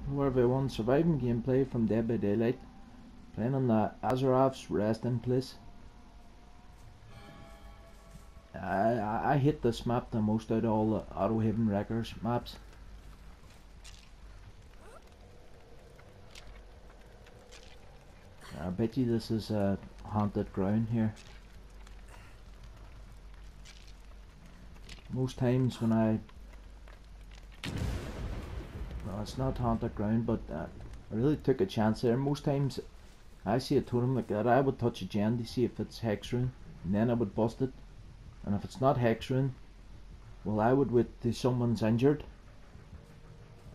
Hello everyone, surviving gameplay from Dead by Daylight. Playing on the Azerov's resting place. I hate this map the most out of all the Auto Haven Wreckers maps. I bet you this is a haunted ground here. Most times when well, it's not haunted ground, but I really took a chance there. Most times I see a totem like that, I would touch a gen to see if it's hex rune, and then I would bust it. And if it's not hex rune, well, I would wait till someone's injured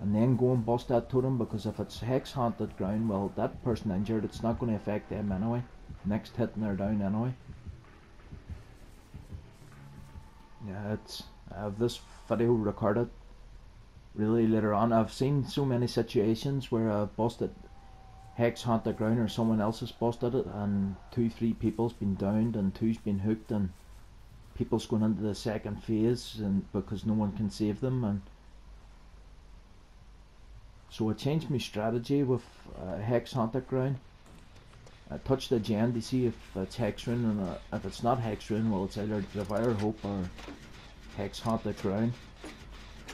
and then go and bust that totem, because if it's hex haunted ground, well, that person injured, it's not going to affect them anyway. Next hit and they're down anyway. Yeah, I have this video recorded really later on. I've seen so many situations where I've busted hex haunted ground, or someone else has busted it, and 2-3 people's been downed and 2's been hooked, and people's going into the second phase and because no one can save them. And so I changed my strategy with hex haunted ground. I touched the gen to see if it's hex rune, and if it's not hex rune, well, it's either Devour Hope or hex haunted ground.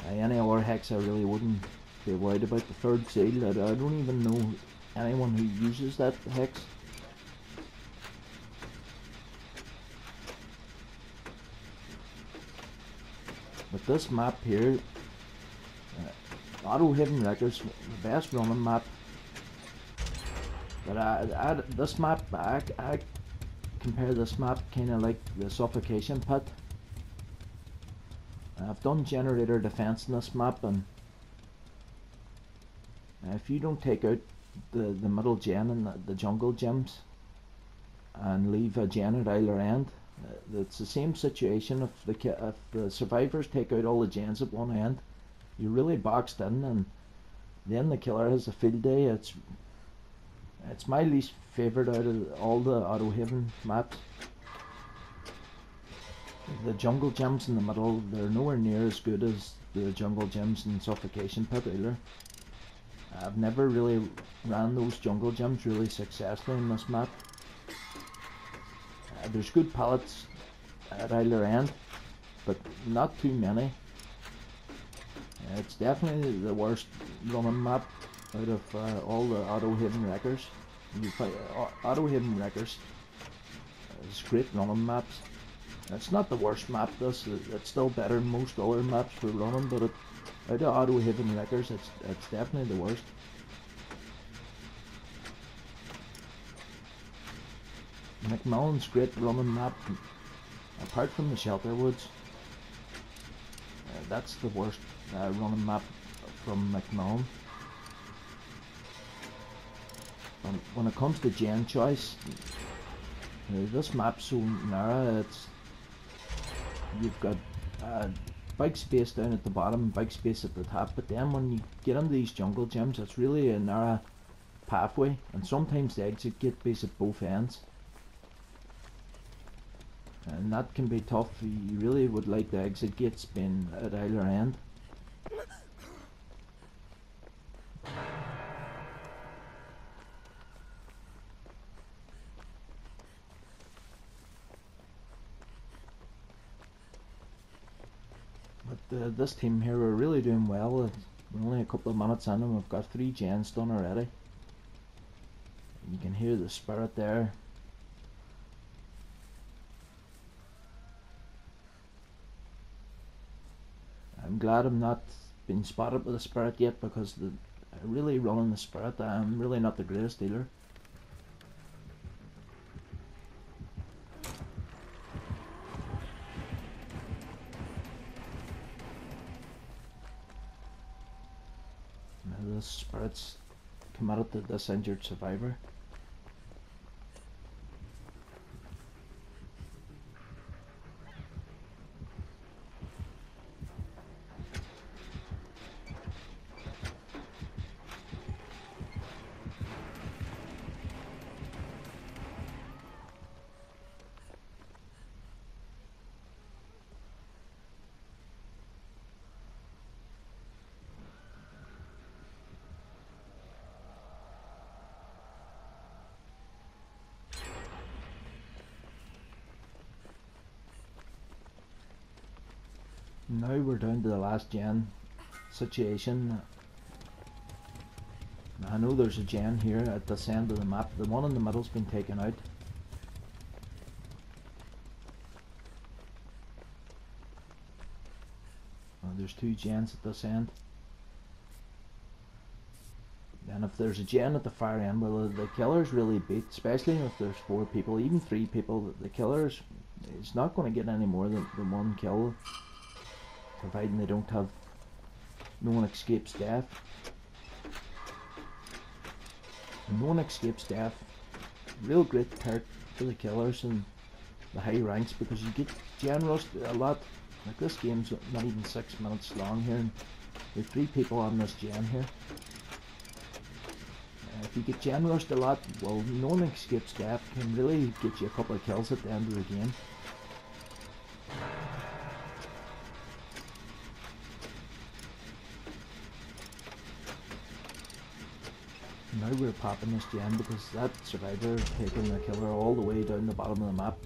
Any other hex I really wouldn't be worried about. The third seal, I don't even know anyone who uses that hex. But this map here, Auto Haven Wreckers, the best running map. But this map, I compare this map kind of like the Suffocation Pit. I've done generator defense in this map, and if you don't take out the middle gen and the jungle gems and leave a gen at either end, it's the same situation. If the survivors take out all the gens at one end, you're really boxed in, and then the killer has a field day. It's my least favourite out of all the Auto Haven maps. The jungle gems in the middle, they're nowhere near as good as the jungle gems in Suffocation Pit either. I've never really ran those jungle gems really successfully in this map. There's good pallets at either end, but not too many. It's definitely the worst running map out of all the Auto Haven Wreckers. Auto Haven Wreckers is great running maps. It's not the worst map, it's still better than most other maps for running, but out of Auto Haven Wreckers, it's definitely the worst. Macmillan's great running map, apart from the Shelter Woods. That's the worst running map from Macmillan. When it comes to gen choice, this map's so narrow. You've got big space down at the bottom, big space at the top, but then when you get into these jungle gems, it's really a narrow pathway, and sometimes the exit gate base at both ends, and that can be tough. You really would like the exit gates being at either end. But this team here are really doing well. We're only a couple of minutes in and we've got 3 gens done already. You can hear the spirit there. I'm glad I'm not been spotted with the spirit yet, because really running the spirit, I'm really not the greatest dealer. Now this spirit's committed to this injured survivor. Now we're down to the last gen situation. I know there's a gen here at this end of the map. The one in the middle's been taken out. There's two gens at this end. And if there's a gen at the far end, well, the killer's really beat, especially if there's 4 people, even 3 people. The killer's is not going to get any more than 1 kill, providing they don't have no one escapes death. And no one escapes death. Real great perk for the killers and the high ranks, because you get gen rushed a lot. Like, this game's not even 6 minutes long here, and there's 3 people on this gen here. If you get gen rushed a lot, well, no one escapes death can really get you a couple of kills at the end of the game. Now we're popping this gen because that survivor taking the killer all the way down the bottom of the map.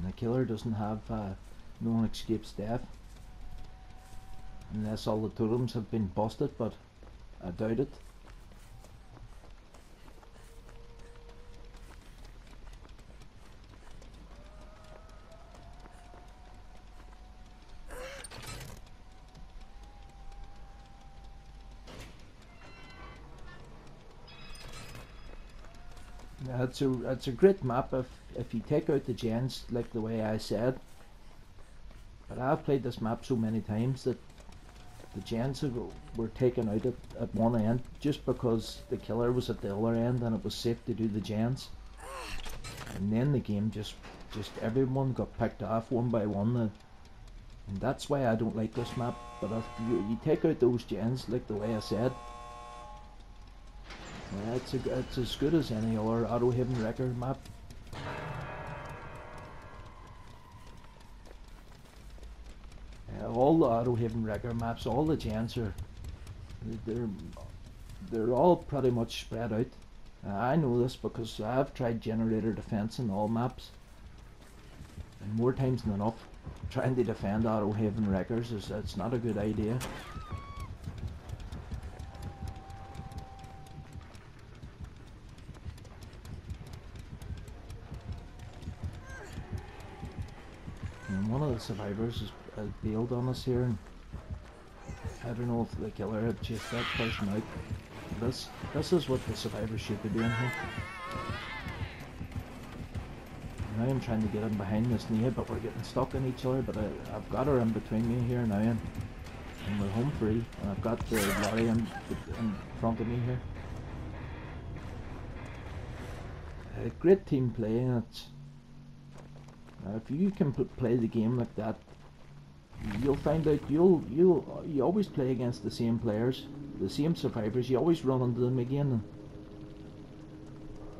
The killer doesn't have no one escapes death, unless all the totems have been busted, but I doubt it. It's a great map if you take out the gens like the way I said. But I've played this map so many times that the gens were taken out at one end just because the killer was at the other end and it was safe to do the gens. And then the game just everyone got picked off one by one. And that's why I don't like this map. But if you take out those gens like the way I said, it's as good as any other Auto Haven record map. All the Auto Haven record maps, all the gens they're all pretty much spread out. I know this because I've tried generator defense in all maps, and more times than enough, trying to defend Auto Haven records it's not a good idea. And one of the survivors has bailed on us here, and I don't know if the killer had chased that person out. This is what the survivors should be doing here. Now I'm trying to get in behind this Nia, but we're getting stuck in each other, but I've got her in between me here now, and we're home free, and I've got the lorry in front of me here. Great team play, and if you can play the game like that, you'll find out you always play against the same players, the same survivors. You always run into them again,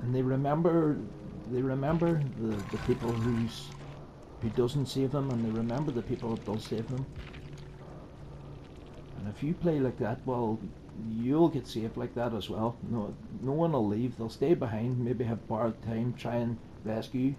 and they remember the people who doesn't save them, and they remember the people that does save them. And if you play like that, well, you'll get saved like that as well. No one will leave. They'll stay behind, maybe have borrowed time, try and rescue you.